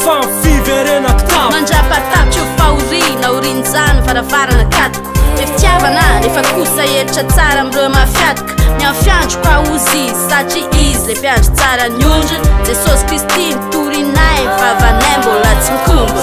fan fiverena kitapy mandrapatapitry eo fahoriana orinjany varavarana katiko efitiavana rehefa kosa editra tsara amreo mafiataka miafiandroko aozy izy satria izy le mpiandro tsara ny ondry Jesosy Kristy mitorinay vavanay mbola tsy mikombo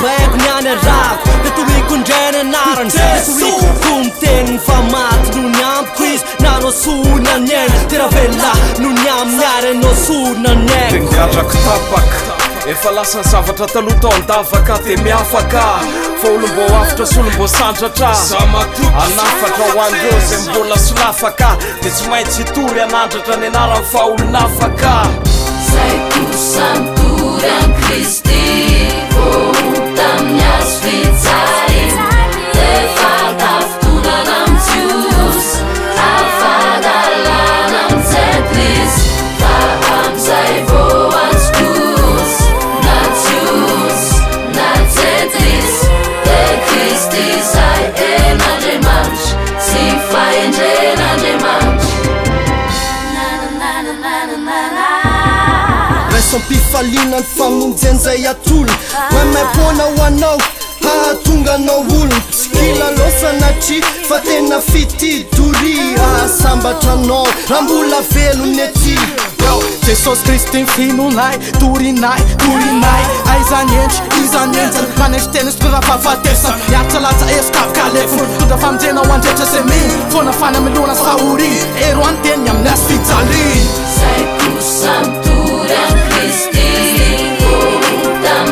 Baiko niany arako Detoriko ndreny anarany Detoriko komteniny fa maty no niampiko izy Nanao sorona ny ainy Tena vela no niamniary anao sorona ny ainy Tengadrako tapaka Efa lasany zavatra taloha tao andavaka de miafaka Fa olombô afatra sy olombô sandratra Anafatra ho andreo zay mbola solafaka De tsy maintsy hitory anandratra ny anarany fa olonafaka Zay kosa mitory an Kristy Minhas vidas levada fortuna não Deus afada lá não simples vamos aí voas cruz na Deus na Zetris de Cristo sai na demais se faz na demais Raison pifalina ny famonjeny zay atolo Maimai-poana ho anao hahatonga anao olona Tsy kilalôsanatria fa tena fitidory Ahasambatra anao raha mbola velony ety Jesosy Kristy finonay, torinay Aizany endry, izany enjany Manendry teny sy mpira fahafatesana Miaritra latsa esokavika alefony Tondra famonjena ho andretra se miny Fona fanamelona sy fahoriny Ero any teny amin'ny azy fijaliny Zay kosa mitory an Kristy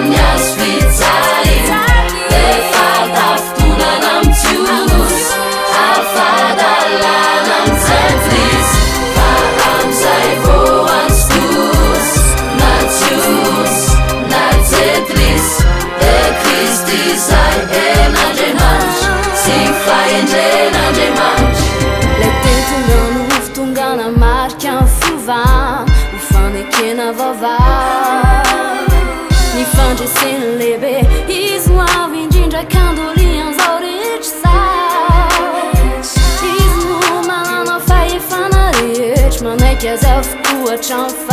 Minhas vidas levada fortuna não Deus afada lá não simples vamos aí voas cruz na Deus na Zetris de Cristo sai na demais se faz na demais Letentungano uftungana markan fuvan ufane kena vava Ni fande sen lebe Isma vindinja kandolians aurich sa Isma malana fai fanarich Manek yazaf kua chanfa